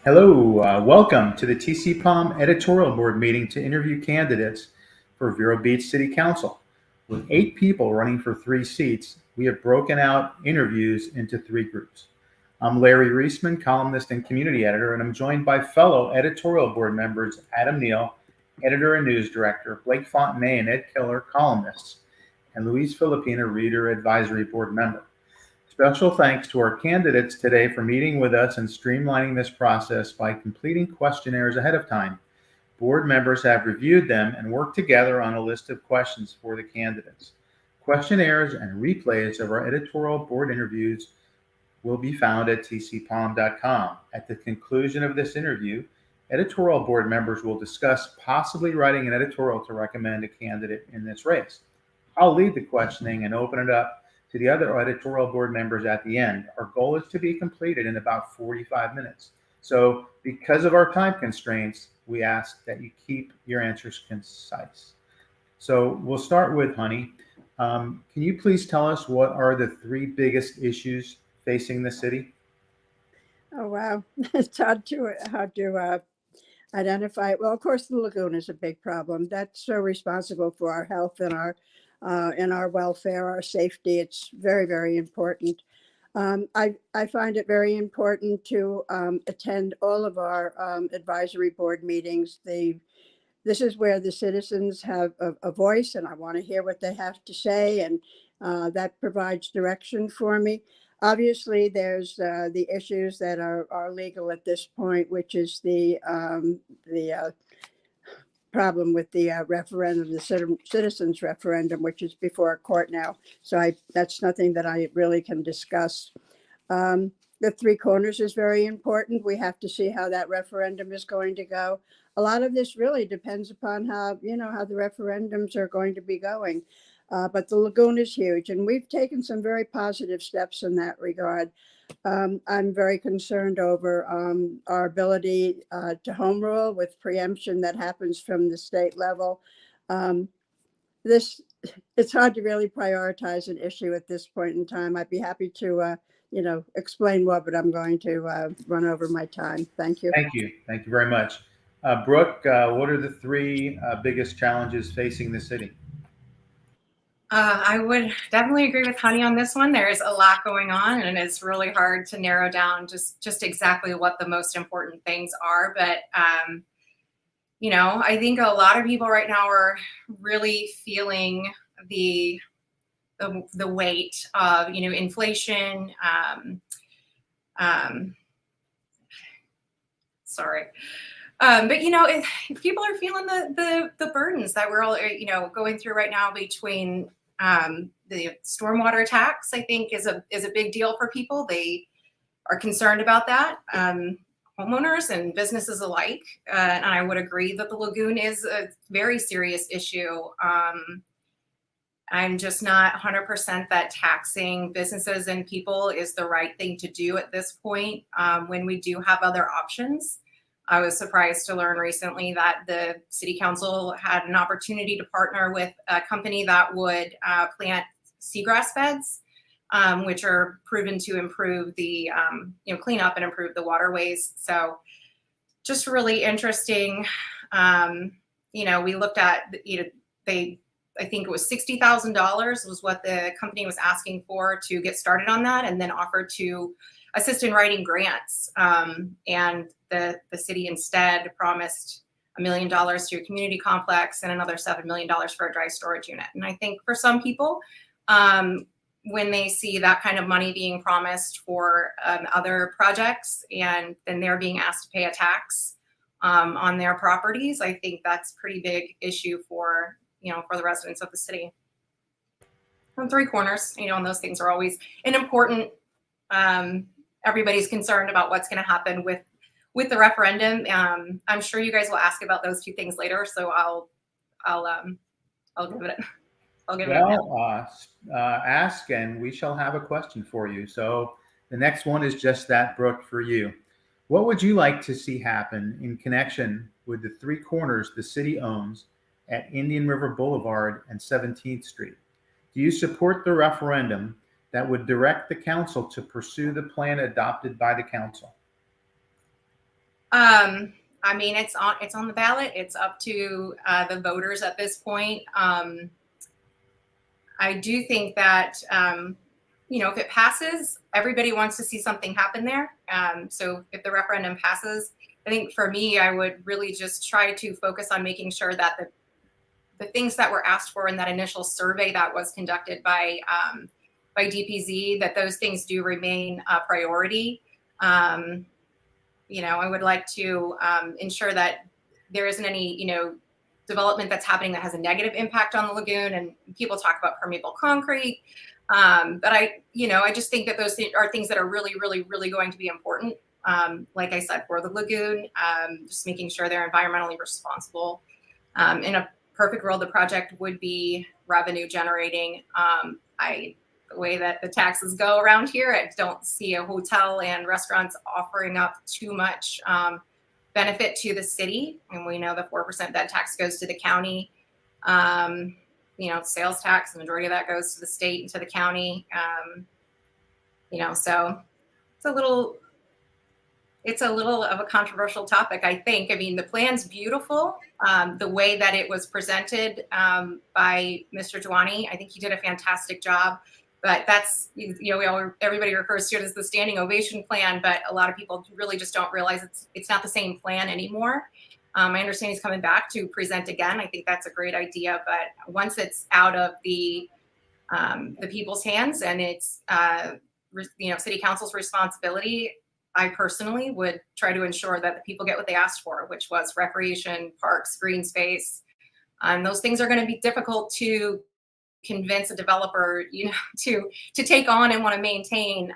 Hello, welcome to the TCPalm Editorial Board meeting to interview candidates for Vero Beach City Council. With 8 people running for 3 seats, we have broken out interviews into 3 groups. I'm Larry Reisman, columnist and community editor, and I'm joined by fellow editorial board members Adam Neal, editor and news director, Blake Fontenay and Ed Killer, columnists, and Louise Filipina, reader advisory board member. Special thanks to our candidates today for meeting with us and streamlining this process by completing questionnaires ahead of time. Board members have reviewed them and worked together on a list of questions for the candidates. Questionnaires and replays of our editorial board interviews will be found at tcpalm.com. At the conclusion of this interview, editorial board members will discuss possibly writing an editorial to recommend a candidate in this race. I'll lead the questioning and open it up to the other editorial board members at the end. Our goal is to be completed in about 45 minutes. So because of our time constraints, we ask that you keep your answers concise. So we'll start with Honey. Can you please tell us what are the 3 biggest issues facing the city? Oh, wow. It's hard to identify. Well, of course, the lagoon is a big problem. That's so responsible for our health and our welfare, our safety. It's very, very important. I find it very important to attend all of our advisory board meetings. This is where the citizens have a voice, and I want to hear what they have to say, and that provides direction for me. Obviously, there's the issues that are legal at this point, which is the problem with the referendum, the citizens referendum, which is before a court now. So that's nothing that I really can discuss. The 3 corners is very important. We have to see how that referendum is going to go. A lot of this really depends upon how the referendums are going to be going. But the lagoon is huge, and we've taken some very positive steps in that regard. I'm very concerned over our ability to home rule with preemption that happens from the state level. It's hard to really prioritize an issue at this point in time. I'd be happy to explain more, but I'm going to run over my time. Thank you. Thank you. Thank you very much. Brooke, what are the 3 biggest challenges facing the city? I would definitely agree with Honey on this one. There's a lot going on, and it's really hard to narrow down just exactly what the most important things are. But, I think a lot of people right now are really feeling the weight of, inflation. But people are feeling the burdens that we're all going through right now between the stormwater tax. I think is a big deal for people. They are concerned about that, homeowners and businesses alike. And I would agree that the lagoon is a very serious issue. I'm just not 100% that taxing businesses and people is the right thing to do at this point, when we do have other options. I was surprised to learn recently that the city council had an opportunity to partner with a company that would plant seagrass beds, which are proven to improve the clean up and improve the waterways. So just really interesting. We looked at I think it was $60,000 was what the company was asking for to get started on that, and then offered to assist in writing grants. And the city instead promised $1 million to a community complex and another $7 million for a dry storage unit. And I think for some people, when they see that kind of money being promised for other projects, and then they're being asked to pay a tax on their properties, I think that's a pretty big issue for the residents of the city. On 3 corners, and those things are always an important. Everybody's concerned about what's going to happen with the referendum. I'm sure you guys will ask about those 2 things later, so I'll give it. Ask and we shall have a question for you. So the next one is just that, Brooke, for you. What would you like to see happen in connection with the 3 corners the city owns at Indian River Boulevard and 17th Street? Do you support the referendum that would direct the council to pursue the plan adopted by the council? I mean, it's on the ballot. It's up to the voters at this point. I do think that if it passes, everybody wants to see something happen there. So if the referendum passes, I think for me, I would really just try to focus on making sure that the things that were asked for in that initial survey that was conducted by DPZ, that those things do remain a priority. I would like to ensure that there isn't any, development that's happening that has a negative impact on the lagoon. And people talk about permeable concrete. But I just think that those are things that are really, really, really going to be important. Like I said, for the lagoon, just making sure they're environmentally responsible. In a perfect world, the project would be revenue generating. The way that the taxes go around here, I don't see a hotel and restaurants offering up too much benefit to the city. And we know the 4% that tax goes to the county. Sales tax, the majority of that goes to the state and to the county. So it's a little of a controversial topic, I think. I mean, the plan's beautiful. The way that it was presented by Mr. Dwani, I think he did a fantastic job. But that's, everybody refers to it as the standing ovation plan, but a lot of people really just don't realize it's not the same plan anymore. I understand he's coming back to present again. I think that's a great idea. But once it's out of the people's hands and it's, city council's responsibility, I personally would try to ensure that the people get what they asked for, which was recreation, parks, green space. And those things are going to be difficult to convince a developer, to take on and want to maintain.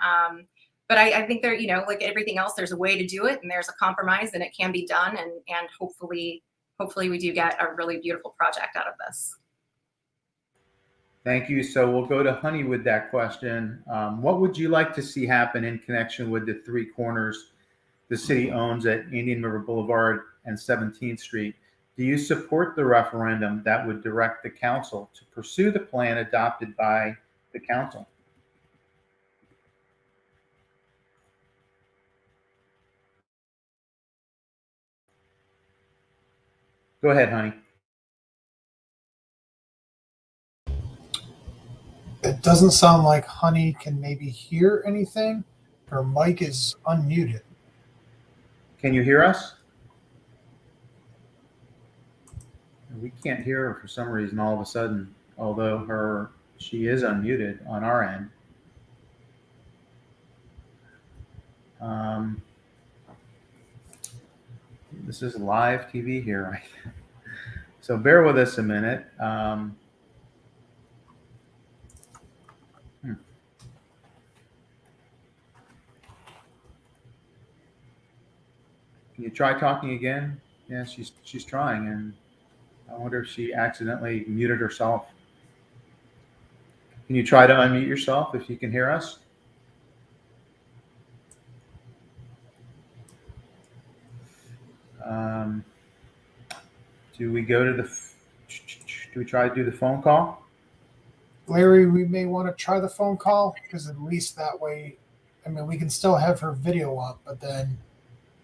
But I think there, like everything else, there's a way to do it, and there's a compromise, and it can be done. And hopefully we do get a really beautiful project out of this. Thank you. So we'll go to Honey with that question. What would you like to see happen in connection with the three corners the city owns at Indian River Boulevard and 17th Street? Do you support the referendum that would direct the council to pursue the plan adopted by the council? Go ahead, Honey. It doesn't sound like Honey can maybe hear anything. Her mic is unmuted. Can you hear us? We can't hear her for some reason all of a sudden, although she is unmuted on our end. This is live TV here, right? So bear with us a minute. Can you try talking again? Yeah, she's trying, and I wonder if she accidentally muted herself. Can you try to unmute yourself if you can hear us? Do we try to do the phone call? Larry, we may want to try the phone call, because at least that way, we can still have her video up, but then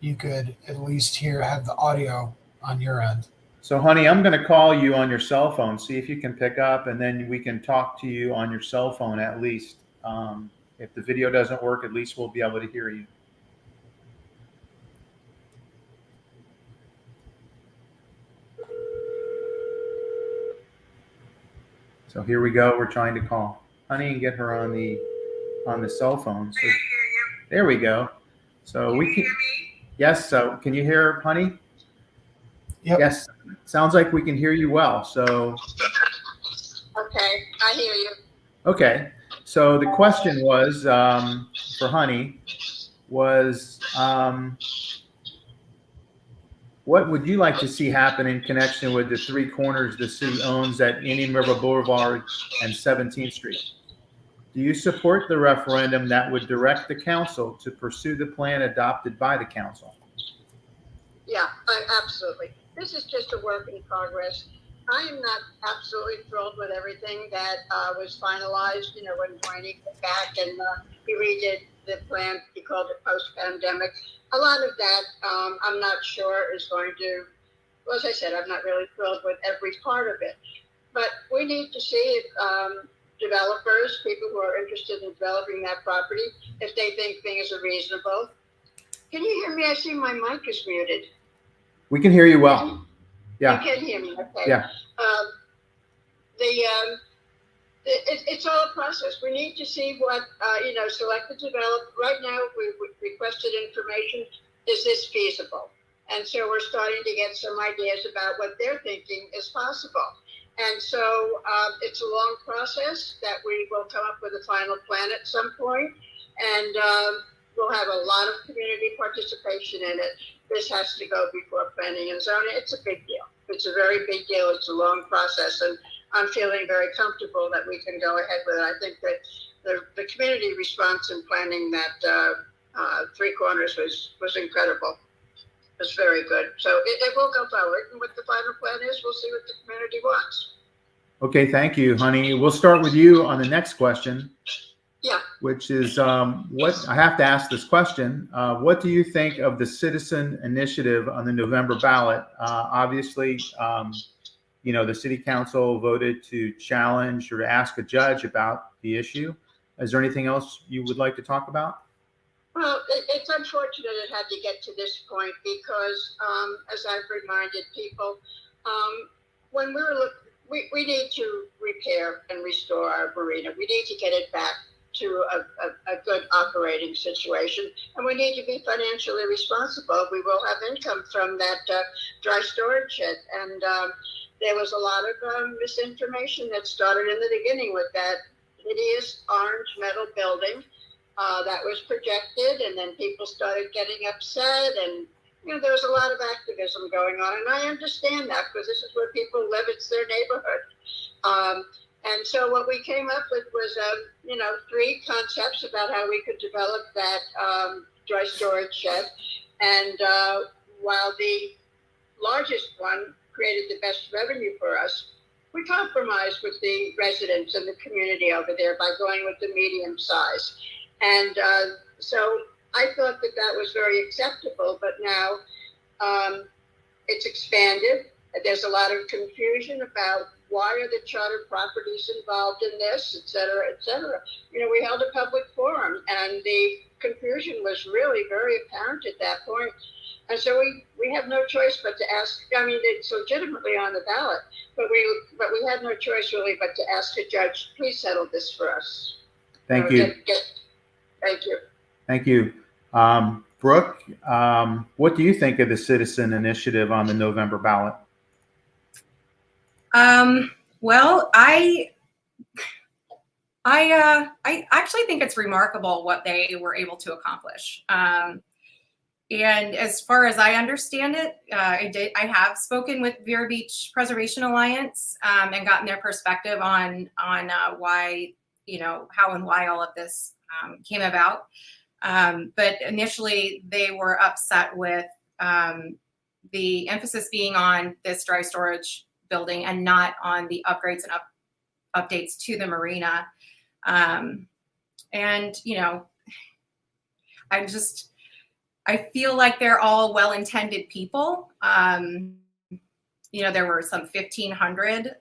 you could at least have the audio on your end. So, Honey, I'm going to call you on your cell phone, see if you can pick up, and then we can talk to you on your cell phone at least. If the video doesn't work, at least we'll be able to hear you. So here we go. We're trying to call Honey and get her on the cell phone. So, there we go. So we can. Yes. So can you hear Honey? Yep. Yes. Sounds like we can hear you well. So. Okay, I hear you. Okay. So the question was for Honey was what would you like to see happen in connection with the three corners the city owns at Indian River Boulevard and 17th Street? Do you support the referendum that would direct the council to pursue the plan adopted by the council? Yeah, absolutely. This is just a work in progress. I am not absolutely thrilled with everything that was finalized, when Dwayne came back and he redid the plan. He called it post-pandemic. a lot of that, I'm not sure is going to, well, as I said, I'm not really thrilled with every part of it. But we need to see if developers, people who are interested in developing that property, if they think things are reasonable. Can you hear me? I see my mic is muted. We can hear you well. You Yeah. can hear me, okay. Yeah. It's all a process. We need to see what, select the developer. Right now, we requested information. Is this feasible? And so we're starting to get some ideas about what they're thinking is possible. And so it's a long process that we will come up with a final plan at some point. And we'll have a lot of community participation in it. This has to go before planning and zoning. It's a big deal. It's a very big deal. It's a long process. And I'm feeling very comfortable that we can go ahead with it. I think that the community response in planning that Three Corners was incredible. It was very good. So it will go forward. And what the final plan is, we'll see what the community wants. Okay, thank you, honey. We'll start with you on the next question. Yeah. Which is what I have to ask this question. What do you think of the citizen initiative on the November ballot? Obviously, the city council voted to challenge or to ask a judge about the issue. Is there anything else you would like to talk about? Well, it's unfortunate it had to get to this point because, as I've reminded people, when we need to repair and restore our marina. We need to get it back to a good operating situation, and we need to be financially responsible. We will have income from that dry storage shed, and there was a lot of misinformation that started in the beginning with that hideous orange metal building that was projected, and then people started getting upset, and there was a lot of activism going on, and I understand that because this is where people live. It's their neighborhood. And so what we came up with was, 3 concepts about how we could develop that dry storage shed. And while the largest one created the best revenue for us, we compromised with the residents and the community over there by going with the medium size. And so I thought that was very acceptable, but now it's expanded. There's a lot of confusion about why are the charter properties involved in this, et cetera, et cetera. We held a public forum, and the confusion was really very apparent at that point. And so we have no choice but to ask. I mean, it's legitimately on the ballot, but we had no choice really but to ask the judge, please settle this for us. Thank you. Thank you. Thank you. Brooke, what do you think of the citizen initiative on the November ballot? Well, I actually think it's remarkable what they were able to accomplish. And as far as I understand it, I have spoken with Vero Beach Preservation Alliance and gotten their perspective on why, how and why all of this came about. But initially, they were upset with the emphasis being on this dry storage building and not on the upgrades and updates to the marina. And, I feel like they're all well-intended people. There were some 1,500,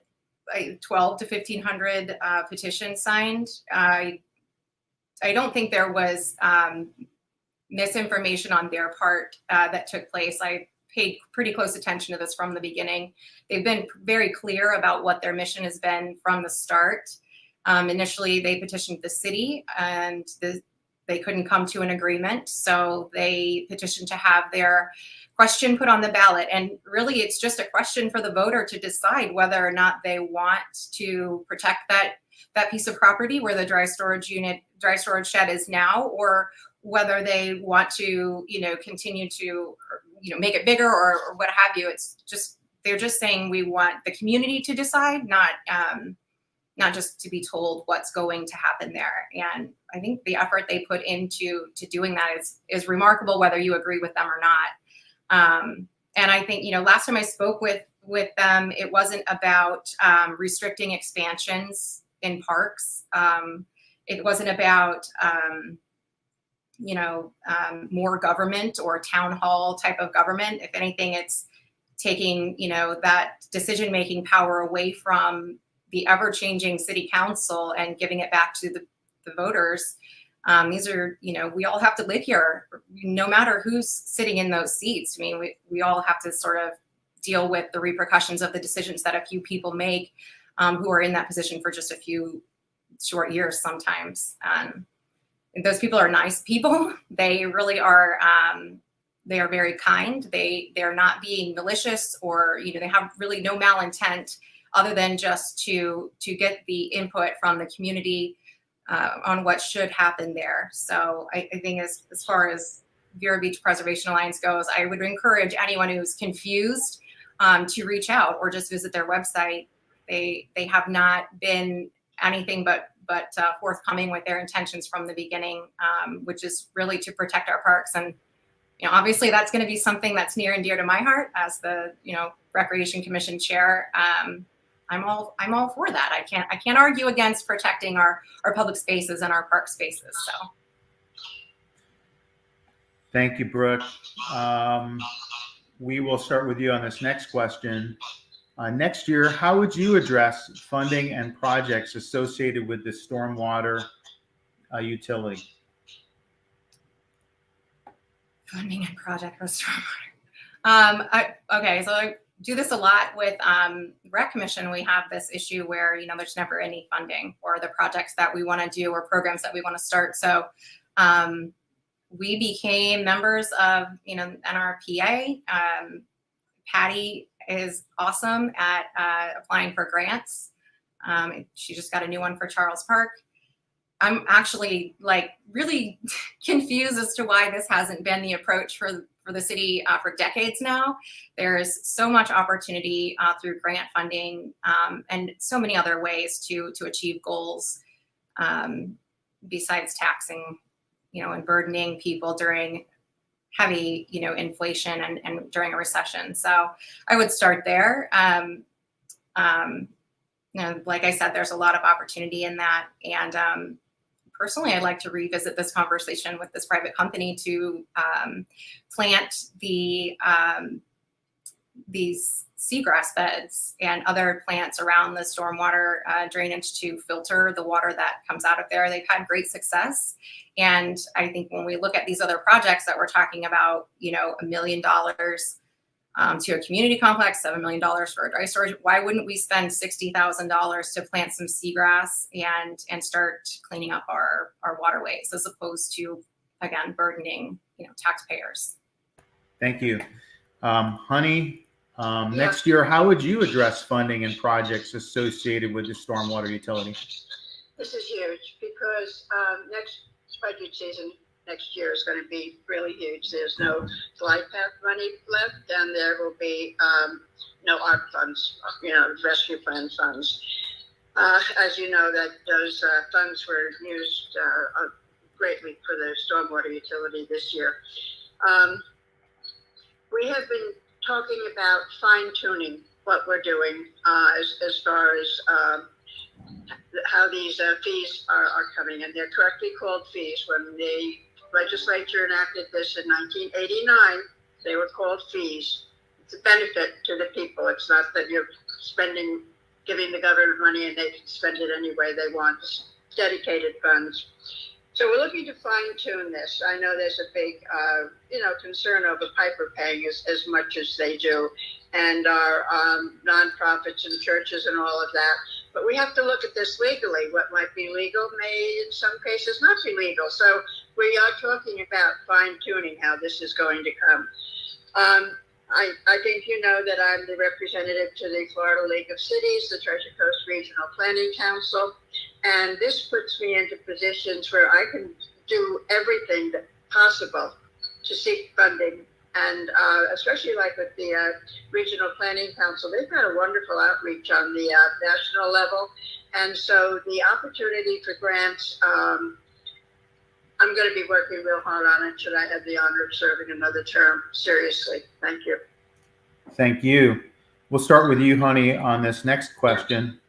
12 to 1,500 petitions signed. I don't think there was misinformation on their part that took place. I paid pretty close attention to this from the beginning. They've been very clear about what their mission has been from the start. Initially, they petitioned the city, and they couldn't come to an agreement. So they petitioned to have their question put on the ballot. And really, it's just a question for the voter to decide whether or not they want to protect that piece of property where the dry storage shed is now, or whether they want to, continue to, make it bigger or what have you. It's just, they're just saying we want the community to decide, not just to be told what's going to happen there. And I think the effort they put into doing that is remarkable, whether you agree with them or not. And I think, last time I spoke with them, it wasn't about restricting expansions in parks. It wasn't about more government or town hall type of government. If anything, it's taking, that decision-making power away from the ever-changing city council and giving it back to the voters. These are, we all have to live here, no matter who's sitting in those seats. I mean, we all have to sort of deal with the repercussions of the decisions that a few people make who are in that position for just a few short years sometimes. Those people are nice people. They really are. They are very kind. They're not being malicious, or they have really no malintent other than just to get the input from the community on what should happen there. So I think as far as Vero Beach Preservation Alliance goes, I would encourage anyone who's confused to reach out or just visit their website. They have not been anything but forthcoming with their intentions from the beginning, which is really to protect our parks. And obviously that's going to be something that's near and dear to my heart as the Recreation Commission chair. I'm all for that. I can't argue against protecting our public spaces and our park spaces. So Thank you, Brooke. We will start with you on this next question. Next year, how would you address funding and projects associated with the stormwater utility? Funding and project for stormwater. Okay, so I do this a lot with Rec Commission. We have this issue where there's never any funding for the projects that we want to do or programs that we want to start. So we became members of NRPA. Patty is awesome at applying for grants. She just got a new one for Charles Park. I'm actually really confused as to why this hasn't been the approach for the city for decades now. There's so much opportunity through grant funding and so many other ways to achieve goals besides taxing, and burdening people during heavy, inflation and during a recession. So I would start there. Like I said, there's a lot of opportunity in that. And personally, I'd like to revisit this conversation with this private company to plant these seagrass beds and other plants around the stormwater drainage to filter the water that comes out of there. They've had great success. And I think when we look at these other projects that we're talking about, $1 million to a community complex, $7 million for a dry storage, why wouldn't we spend $60,000 to plant some seagrass and start cleaning up our waterways as opposed to, again, burdening, taxpayers? Thank you. Honey, next year, how would you address funding and projects associated with the stormwater utility? This is huge because next budget season next year is going to be really huge. There's no glide path money left, and there will be no ARP funds, rescue plan funds. As you know, that those funds were used greatly for the stormwater utility this year. We have been talking about fine-tuning what we're doing as far as how these fees are coming, and they're correctly called fees. When the legislature enacted this in 1989, they were called fees. It's a benefit to the people. It's not that you're giving the government money and they can spend it any way they want. It's dedicated funds. So we're looking to fine tune this. I know there's a big, concern over Piper paying as much as they do, and our nonprofits and churches and all of that. But we have to look at this legally. What might be legal may, in some cases, not be legal. So we are talking about fine tuning how this is going to come. I think you know that I'm the representative to the Florida League of Cities, the Treasure Coast Regional Planning Council, and this puts me into positions where I can do everything possible to seek funding. And especially like with the Regional Planning Council, they've got a wonderful outreach on the national level. And so the opportunity for grants, I'm going to be working real hard on it should I have the honor of serving another term. Seriously. Thank you. Thank you. We'll start with you, Honey, on this next question,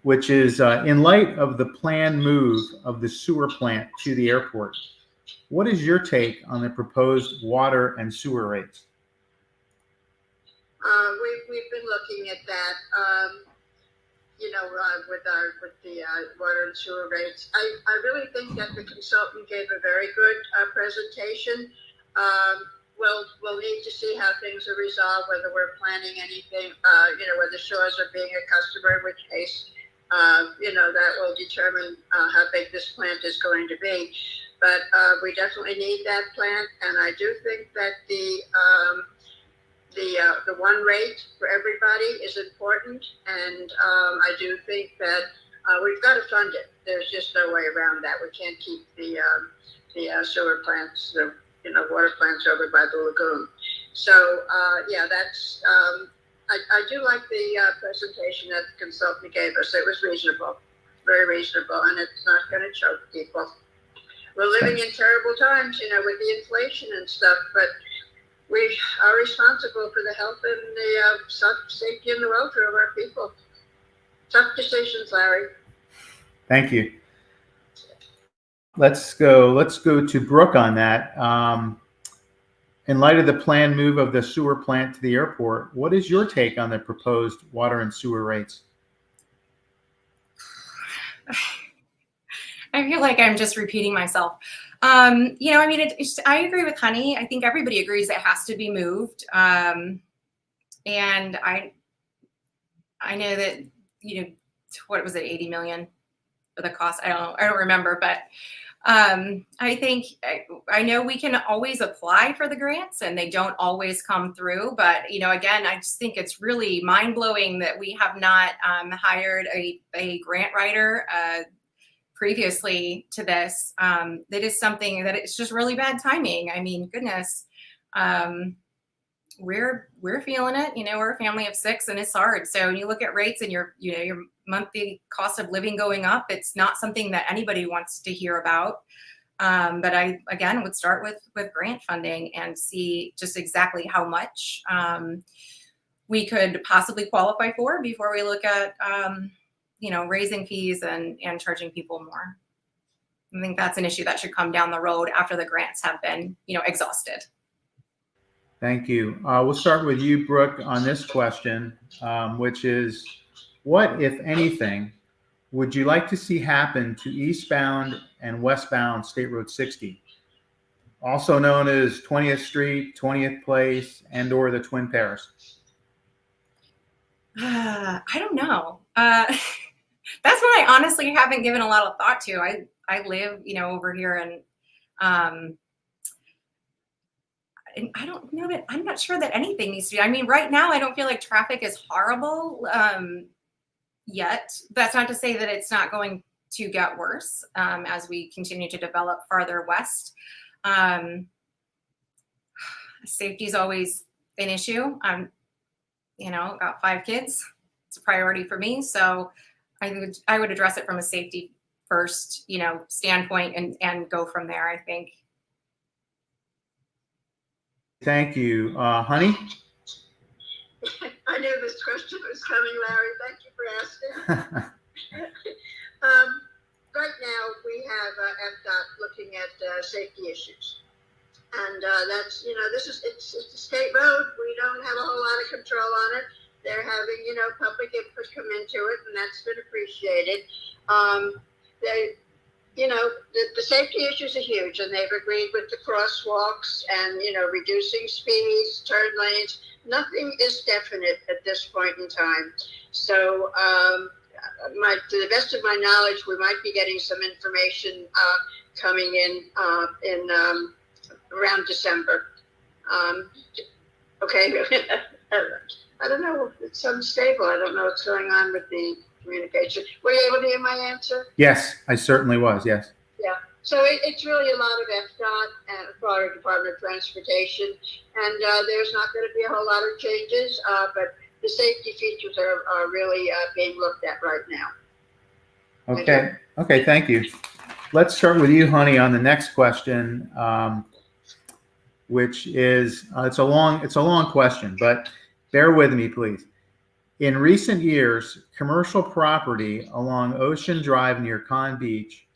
which is in light of the planned move of the sewer plant to the airport, What is your take on the proposed water and sewer rates? We've been looking at that. With the water and sewer rates, I really think that the consultant gave a very good presentation. We'll need to see how things are resolved, whether we're planning anything, whether Shores are being a customer, in which case, that will determine how big this plant is going to be. But we definitely need that plant, and I do think that the one rate for everybody is important, and I do think that we've got to fund it. There's just no way around that. We can't keep the sewer plants, the water plants over by the lagoon. So that's I do like the presentation that the consultant gave us. It was reasonable, very reasonable, and it's not going to choke people. We're living in terrible times, with the inflation and stuff, but we are responsible for the health and the safety and the welfare of our people. Tough decisions, Larry. Thank you. Let's go to Brooke on that. In light of the planned move of the sewer plant to the airport, what is your take on the proposed water and sewer rates? I feel like I'm just repeating myself. I agree with Honey. I think everybody agrees it has to be moved. And I know that, what was it, 80 million for the cost? I don't remember, but I know we can always apply for the grants and they don't always come through. But, again, I just think it's really mind blowing that we have not hired a grant writer previously to this. That is something that it's just really bad timing. I mean, goodness, we're feeling it. We're a family of 6 and it's hard. So when you look at rates and your monthly cost of living going up, it's not something that anybody wants to hear about. But I, again, would start with grant funding and see just exactly how much we could possibly qualify for before we look at, raising fees and charging people more. I think that's an issue that should come down the road after the grants have been, exhausted. Thank you. We'll start with you, Brooke, on this question, which is, what, if anything, would you like to see happen to Eastbound and Westbound State Road 60, also known as 20th Street, 20th Place, and/or the Twin Pairs? I don't know. That's what I honestly haven't given a lot of thought to. I live, over here, and I don't know that, I'm not sure that anything needs to be. I mean, right now, I don't feel like traffic is horrible yet. That's not to say that it's not going to get worse as we continue to develop farther west. Safety is always an issue. Got 5 kids. It's a priority for me. So I would address it from a safety first, standpoint and go from there, I think. Thank you. Honey? I knew this question was coming, Larry. Thank you for asking. Right now, we have FDOT looking at safety issues. And that's, it's a state road. We don't have a whole lot of control on it. They're having, public input come into it, and that's been appreciated. The safety issues are huge, and they've agreed with the crosswalks and, reducing speeds, turn lanes. Nothing is definite at this point in time. So, to the best of my knowledge, we might be getting some information coming in around December. Okay. I don't know. It's unstable. I don't know what's going on with the communication. Were you able to hear my answer? Yes, I certainly was. Yes. Yeah. So it's really a lot of FDOT and Florida Department of Transportation, and there's not going to be a whole lot of changes, but the safety features are really being looked at right now. Okay. Okay. Thank you. Let's start with you, Honey, on the next question, which is it's a long question, but bear with me, please. In recent years, commercial property along Ocean Drive near Con Beach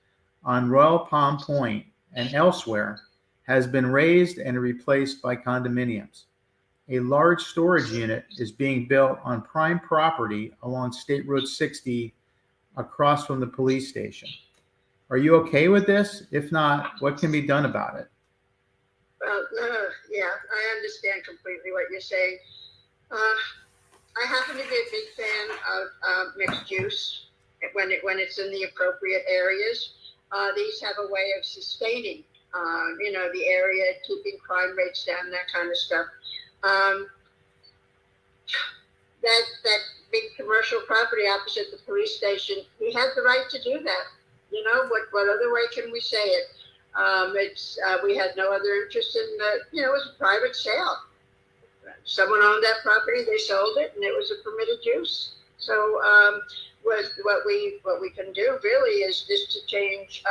on Royal Palm Point and elsewhere has been raised and replaced by condominiums. A large storage unit is being built on prime property along State Road 60 across from the police station. Are you okay with this? If not, what can be done about it? Well, yeah, I understand completely what you're saying. I happen to be a big fan of mixed use when it's in the appropriate areas. These have a way of sustaining, the area, keeping crime rates down, that kind of stuff. That big commercial property opposite the police station, he had the right to do that. What other way can we say it? We had no other interest in it was a private sale. Someone owned that property, they sold it, and it was a permitted use. So what we can do really is to change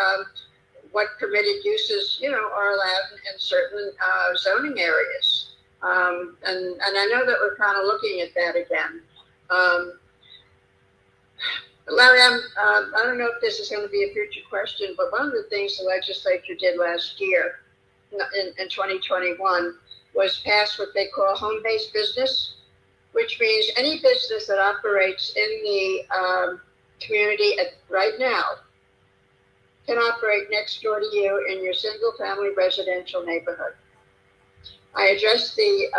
what permitted uses are allowed in certain zoning areas. And I know that we're kind of looking at that again. Larry, I don't know if this is going to be a future question, but one of the things the legislature did last year in 2021 was pass what they call home-based business, which means any business that operates in the community right now can operate next door to you in your single-family residential neighborhood. I addressed the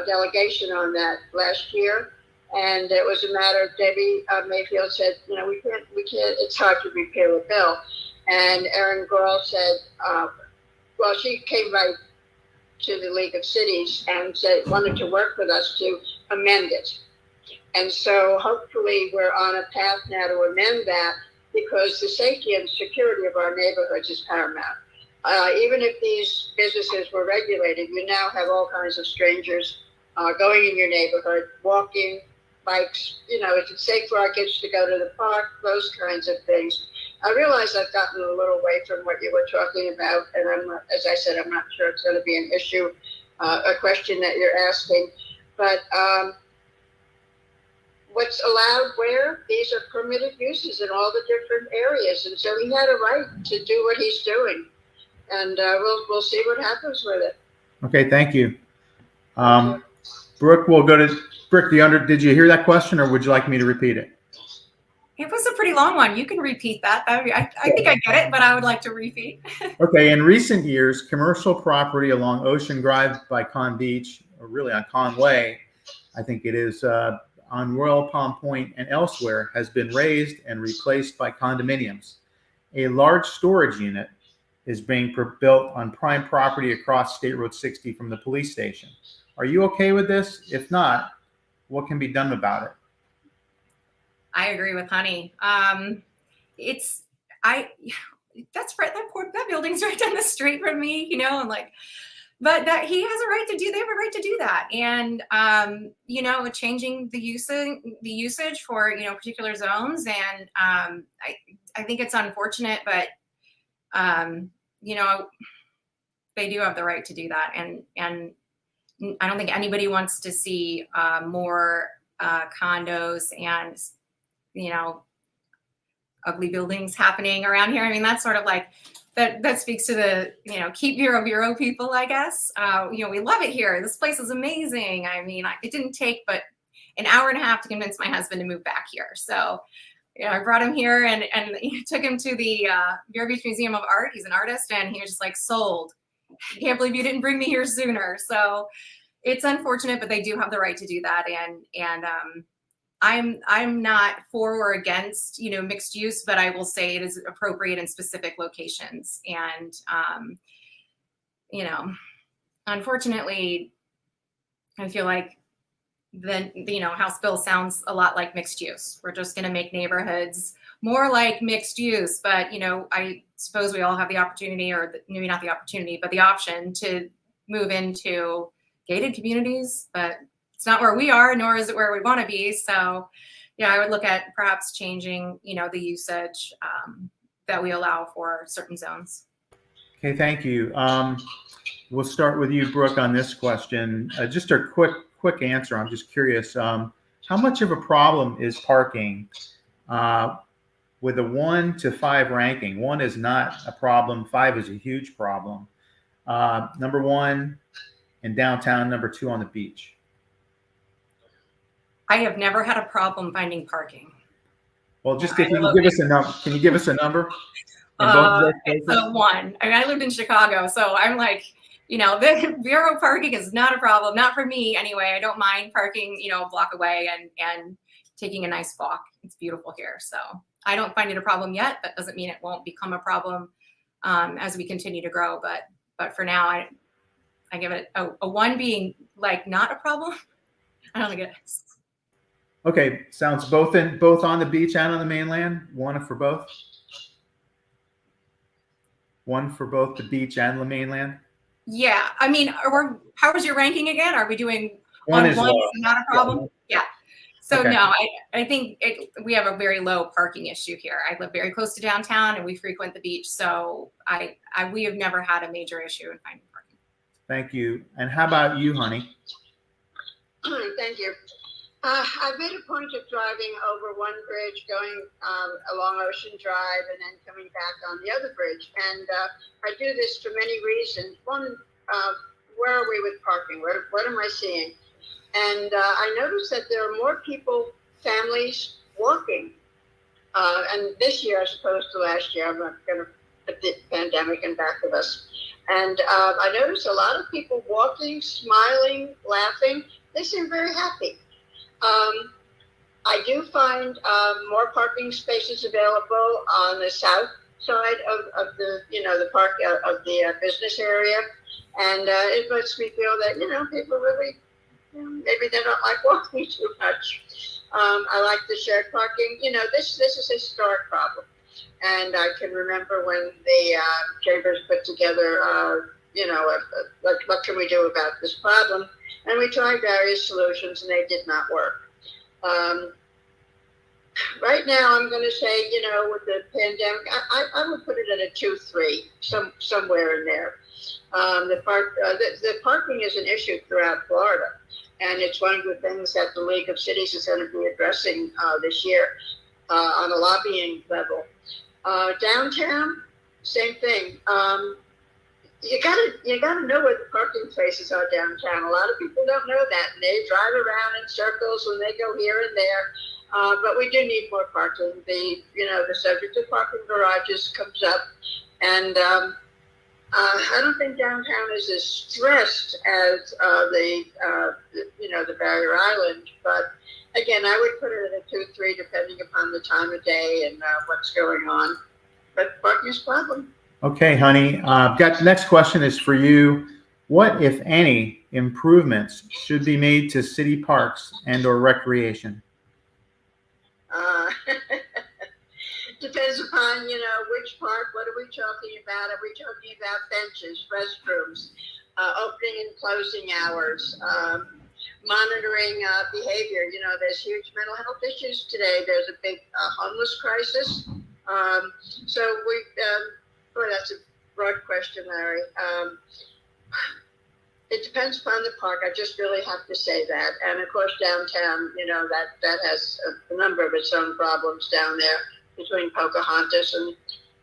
delegation on that last year, and it was a matter of Debbie Mayfield said, we can't, it's hard to repeal a bill. And Erin Gorl said, she came right to the League of Cities and said, wanted to work with us to amend it. And so hopefully we're on a path now to amend that, because the safety and security of our neighborhoods is paramount. Even if these businesses were regulated, you now have all kinds of strangers going in your neighborhood, walking, bikes, is it safe for our kids to go to the park, those kinds of things. I realize I've gotten a little away from what you were talking about, and as I said, I'm not sure it's going to be an issue, a question that you're asking, but what's allowed where? These are permitted uses in all the different areas, and so he had a right to do what he's doing, and we'll see what happens with it. Okay, thank you. Brooke, we'll go to Brooke. Did you hear that question, or would you like me to repeat it? It was a pretty long one. You can repeat that. I think I get it, but I would like to repeat. Okay. In recent years, commercial property along Ocean Drive by Con Beach, or really on Conway, I think it is, on Royal Palm Point and elsewhere, has been raised and replaced by condominiums. A large storage unit is being built on prime property across State Road 60 from the police station. Are you okay with this? If not, what can be done about it? I agree with Honey. That's right. That building's right down the street from me, but that he has a right to do. They have a right to do that, and changing the usage for particular zones, and I think it's unfortunate, but they do have the right to do that, and I don't think anybody wants to see more condos and ugly buildings happening around here. I mean, that's sort of like that speaks to the keep Vero people, I guess. We love it here. This place is amazing. I mean, it didn't take but an hour and a half to convince my husband to move back here. So I brought him here and took him to the Vero Beach Museum of Art. He's an artist, and he was just like, sold. I can't believe you didn't bring me here sooner. So it's unfortunate, but they do have the right to do that. And I'm not for or against, mixed use, but I will say it is appropriate in specific locations. And, unfortunately, I feel like House Bill sounds a lot like mixed use. We're just going to make neighborhoods more like mixed use. But, I suppose we all have the opportunity, or maybe not the opportunity, but the option to move into gated communities, but it's not where we are, nor is it where we want to be. So, I would look at perhaps changing, the usage that we allow for certain zones. Okay, thank you. We'll start with you, Brooke, on this question. Just a quick answer. I'm just curious. How much of a problem is parking with a 1 to 5 ranking. 1 is not a problem. 5 is a huge problem. Number 1 in downtown, number 2 on the beach. I have never had a problem finding parking. Well, just if you can give us a number, can you give us a number? In both of those It's places? a 1. I mean, I lived in Chicago, so I'm like, the Vero parking is not a problem. Not for me anyway. I don't mind parking, a block away and taking a nice walk. It's beautiful here. So I don't find it a problem yet. That doesn't mean it won't become a problem as we continue to grow. But for now, I give it a 1 being like not a problem. I don't think it is. Okay, sounds both on the beach and on the mainland. 1 for both. 1 for both the beach and the mainland. Yeah, I mean, how was your ranking again? Are we doing 1 is one low. is not a problem? Yeah. So Okay. no, I think we have a very low parking issue here. I live very close to downtown and we frequent the beach. So we have never had a major issue in finding parking. Thank you. And how about you, honey? Thank you. I've made a point of driving over one bridge, going along Ocean Drive, and then coming back on the other bridge. And I do this for many reasons. One, where are we with parking? What am I seeing? And I noticed that there are more people, families, walking. And this year, as opposed to last year, I'm not going to put the pandemic in back of us. And I noticed a lot of people walking, smiling, laughing. They seem very happy. I do find more parking spaces available on the south side of the, the park of the business area, and it makes me feel that people really maybe they don't like walking too much. I like the shared parking. This is a historic problem, and I can remember when the chambers put together, what can we do about this problem? And we tried various solutions, and they did not work. Right now, I'm going to say, with the pandemic, I would put it at a 2-3, somewhere in there. The parking is an issue throughout Florida, and it's one of the things that the League of Cities is going to be addressing this year on a lobbying level. Downtown, same thing. You gotta know where the parking places are downtown. A lot of people don't know that, and they drive around in circles and they go here and there. But we do need more parking. The subject of parking garages comes up, and I don't think downtown is as stressed as the Barrier Island. But again, I would put it at a 2-3, depending upon the time of day and what's going on. But parking is a problem. Okay, honey. Next question is for you. What, if any, improvements should be made to city parks and/or recreation? Depends upon which park. What are we talking about? Are we talking about benches, restrooms, opening and closing hours, monitoring behavior? There's huge mental health issues today. There's a big homeless crisis. Boy, that's a broad question, Larry. It depends upon the park. I just really have to say that. And of course, downtown, that has a number of its own problems down there between Pocahontas and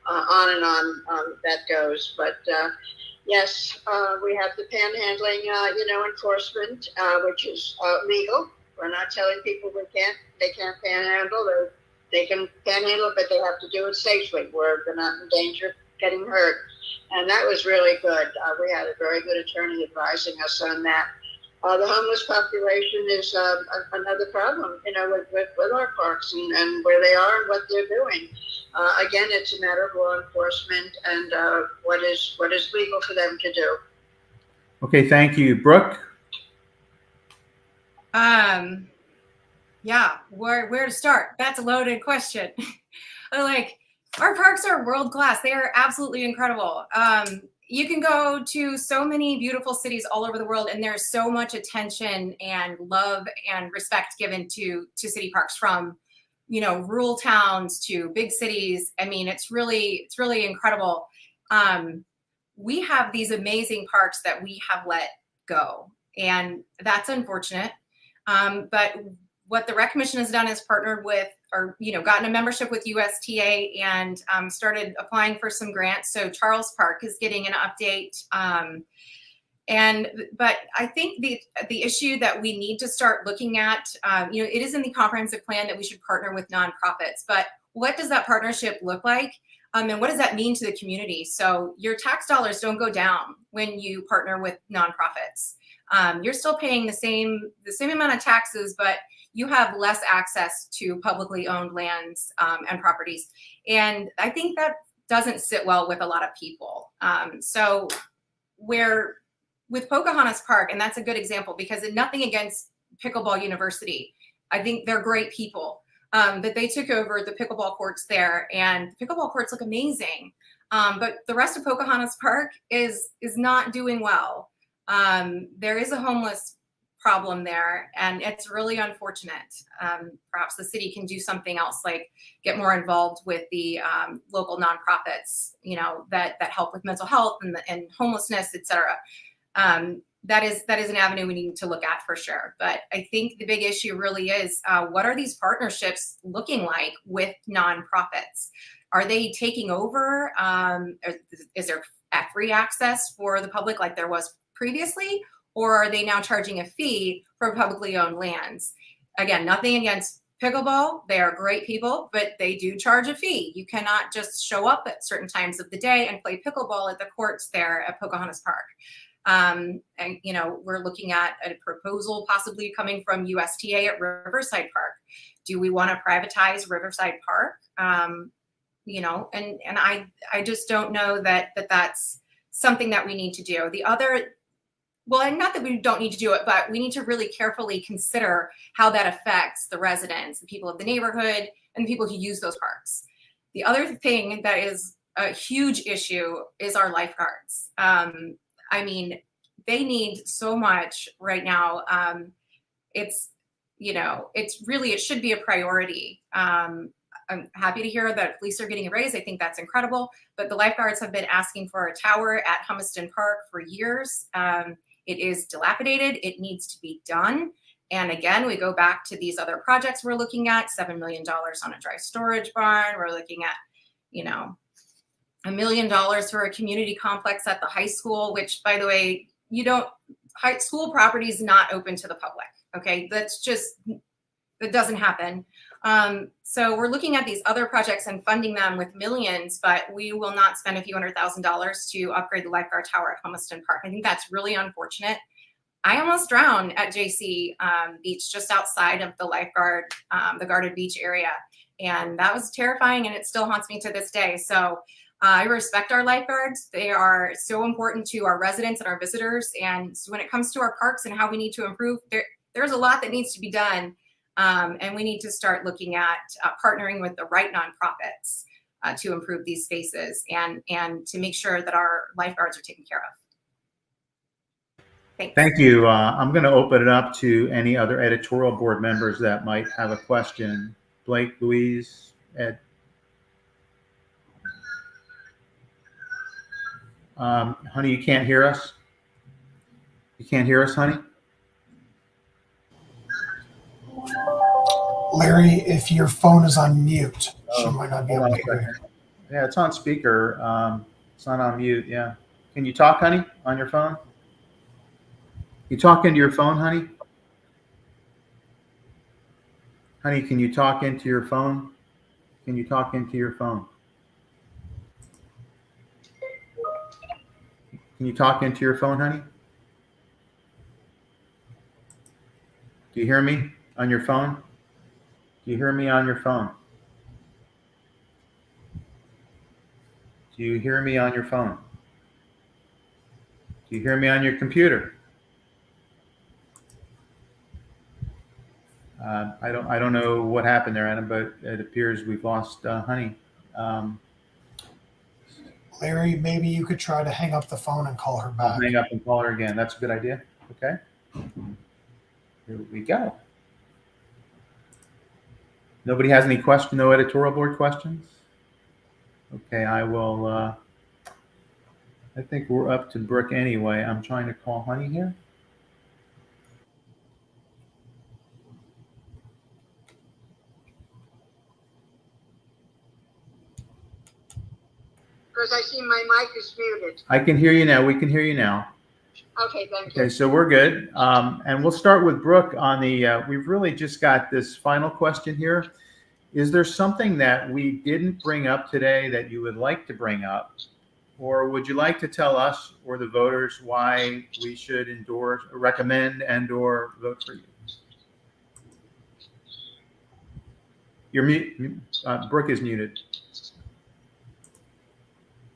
on and on that goes. But yes, we have the panhandling, enforcement, which is legal. We're not telling people they can't panhandle. They can panhandle, but they have to do it safely where they're not in danger of getting hurt. And that was really good. We had a very good attorney advising us on that. The homeless population is another problem, with our parks and where they are and what they're doing. Again, it's a matter of law enforcement and what is legal for them to do. Okay, thank you. Brooke? Yeah, where to start? That's a loaded question. Our parks are world class. They are absolutely incredible. You can go to so many beautiful cities all over the world, and there's so much attention and love and respect given to city parks, from rural towns to big cities. I mean, it's really incredible. We have these amazing parks that we have let go, and that's unfortunate. But what the Rec Commission has done is partnered with, or gotten a membership with USTA and started applying for some grants. So Charles Park is getting an update. But I think the issue that we need to start looking at, it is in the comprehensive plan that we should partner with nonprofits, but what does that partnership look like? And what does that mean to the community? So your tax dollars don't go down when you partner with nonprofits. You're still paying the same amount of taxes, but you have less access to publicly owned lands and properties. And I think that doesn't sit well with a lot of people. So with Pocahontas Park, and that's a good example because nothing against Pickleball University. I think they're great people. But they took over the pickleball courts there, and the pickleball courts look amazing. But the rest of Pocahontas Park is not doing well. There is a homeless problem there, and it's really unfortunate. Perhaps the city can do something else, like get more involved with the local nonprofits, that help with mental health and homelessness, et cetera. That is an avenue we need to look at for sure. But I think the big issue really is, what are these partnerships looking like with nonprofits? Are they taking over? Is there free access for the public like there was previously? Or are they now charging a fee for publicly owned lands? Again, nothing against pickleball. They are great people, but they do charge a fee. You cannot just show up at certain times of the day and play pickleball at the courts there at Pocahontas Park. And we're looking at a proposal possibly coming from USTA at Riverside Park. Do we want to privatize Riverside Park? And I just don't know that that's something that we need to do. And not that we don't need to do it, but we need to really carefully consider how that affects the residents, the people of the neighborhood, and the people who use those parks. The other thing that is a huge issue is our lifeguards. They need so much right now. It should be a priority. I'm happy to hear that police are getting a raise. I think that's incredible. But the lifeguards have been asking for a tower at Humiston Park for years. It is dilapidated. It needs to be done. And again, we go back to these other projects we're looking at, $7 million on a dry storage barn. We're looking at, $1 million for a community complex at the high school, which, by the way, high school property is not open to the public. Okay, that doesn't happen. So we're looking at these other projects and funding them with millions, but we will not spend a few $100,000 to upgrade the lifeguard tower at Humiston Park. I think that's really unfortunate. I almost drowned at JC Beach, just outside of the the guarded beach area. And that was terrifying, and it still haunts me to this day. So I respect our lifeguards. They are so important to our residents and our visitors. And so when it comes to our parks and how we need to improve, there's a lot that needs to be done. And we need to start looking at partnering with the right nonprofits to improve these spaces and to make sure that our lifeguards are taken care of. Thanks. Thank you. I'm going to open it up to any other editorial board members that might have a question. Blake, Louise, Ed. Honey, you can't hear us? You can't hear us, honey? Larry, if your phone is on mute, she Oh, might not be hold able on to a hear second. Yeah, it's on speaker. It's not on mute. Yeah. Can you talk, honey, on your phone? You talk into your phone, honey? Honey, can you talk into your phone? Can you talk into your phone? Can you talk into your phone, honey? Do you hear me on your phone? Do you hear me on your phone? Do you hear me on your phone? Do you hear me on your computer? I don't know what happened there, Adam, but it appears we've lost Honey. Larry, maybe you could try to hang up the phone and call her I'll back. hang up and call her again. That's a good idea. Okay. Here we go. Nobody has any question? No editorial board questions? Okay, I will. I think we're up to Brooke anyway. I'm trying to call Honey here. Because I see my mic is muted. I can hear you now. We can hear you now. Okay, thank you. Okay, so we're good. And we'll start with Brooke on the, we've really just got this final question here. Is there something that we didn't bring up today that you would like to bring up? Or would you like to tell us or the voters why we should endorse, recommend, and or vote for you? You're mute. Brooke is muted.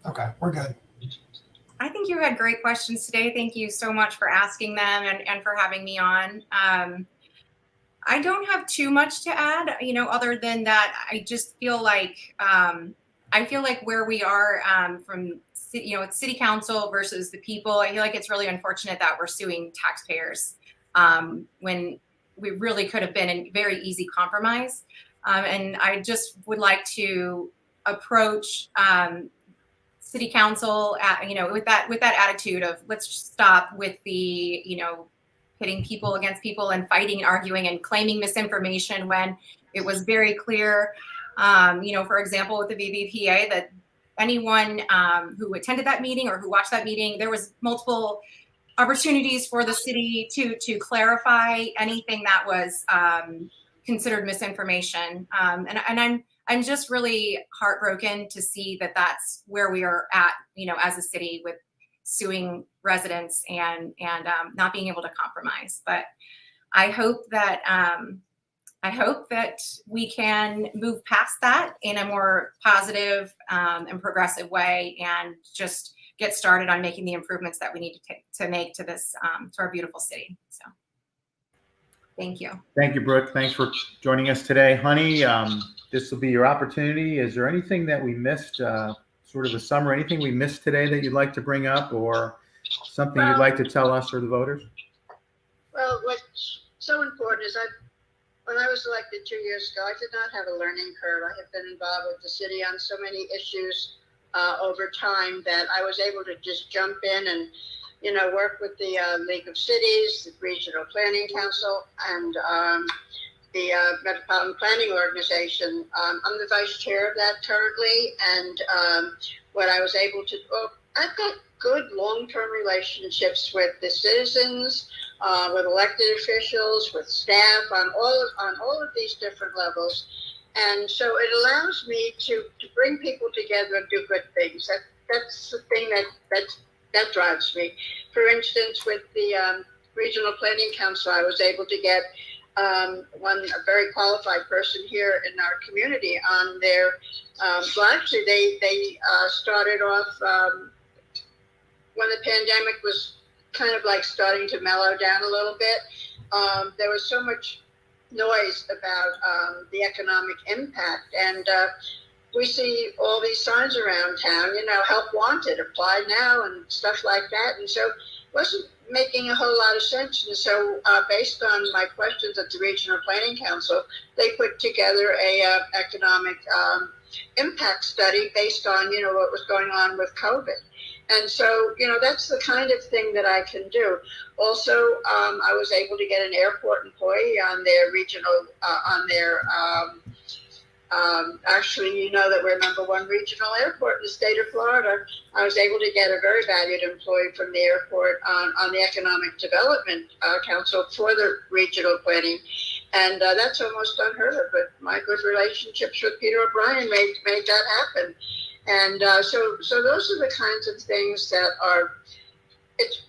Okay, we're good. I think you had great questions today. Thank you so much for asking them and for having me on. I don't have too much to add, other than that, I just feel like where we are from, city council versus the people, I feel like it's really unfortunate that we're suing taxpayers when we really could have been a very easy compromise. And I just would like to approach city council, with that attitude of let's stop with the, pitting people against people and fighting and arguing and claiming misinformation when it was very clear, for example, with the VVPA, that anyone who attended that meeting or who watched that meeting, there was multiple opportunities for the city to clarify anything that was considered misinformation. And I'm just really heartbroken to see that that's where we are at, as a city, with suing residents and not being able to compromise. But I hope that we can move past that in a more positive and progressive way, and just get started on making the improvements that we need to make to this to our beautiful city. So, thank you. Thank you, Brooke. Thanks for joining us today, honey. This will be your opportunity. Is there anything that we missed? Sort of a summary, anything we missed today that you'd like to bring up, or something you'd like to tell us or the voters? Well, what's so important is when I was elected 2 years ago, I did not have a learning curve. I have been involved with the city on so many issues over time that I was able to just jump in and, work with the League of Cities, the Regional Planning Council, and the Metropolitan Planning Organization. I'm the vice chair of that currently, and what I was able to, I've got good long-term relationships with the citizens, with elected officials, with staff, on all of these different levels, and so it allows me to bring people together and do good things. That's the thing that drives me. For instance, with the Regional Planning Council, I was able to get a very qualified person here in our community on their, well, actually they started off when the pandemic was kind of like starting to mellow down a little bit. There was so much noise about the economic impact, and we see all these signs around town, help wanted, apply now, and stuff like that. And so it wasn't making a whole lot of sense. And so based on my questions at the Regional Planning Council, they put together a economic impact study based on, what was going on with COVID. And so, that's the kind of thing that I can do. Also, I was able to get an airport employee on their regional, actually, that we're #1 regional airport in the state of Florida. I was able to get a very valued employee from the airport on the Economic Development Council for the regional planning. And that's almost unheard of, but my good relationships with Peter O'Brien made that happen. And so those are the kinds of things that are,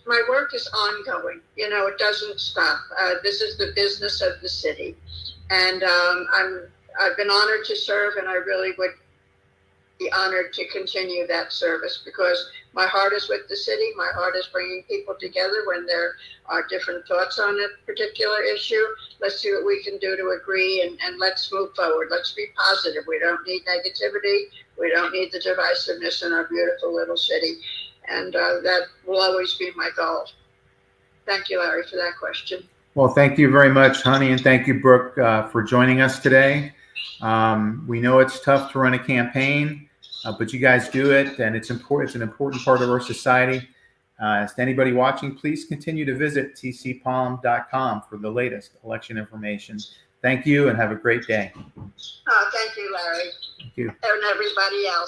my work is ongoing. It doesn't stop. This is the business of the city. And I've been honored to serve, and I really would be honored to continue that service, because my heart is with the city. My heart is bringing people together when there are different thoughts on a particular issue. Let's see what we can do to agree, and let's move forward. Let's be positive. We don't need negativity. We don't need the divisiveness in our beautiful little city. And that will always be my goal. Thank you, Larry, for that question. Well, thank you very much, honey, and thank you, Brooke, for joining us today. We know it's tough to run a campaign, but you guys do it, and it's important. It's an important part of our society. As to anybody watching, please continue to visit TCPalm.com for the latest election information. Thank you, and have a great day. Thank you, Larry. Thank you. And everybody else.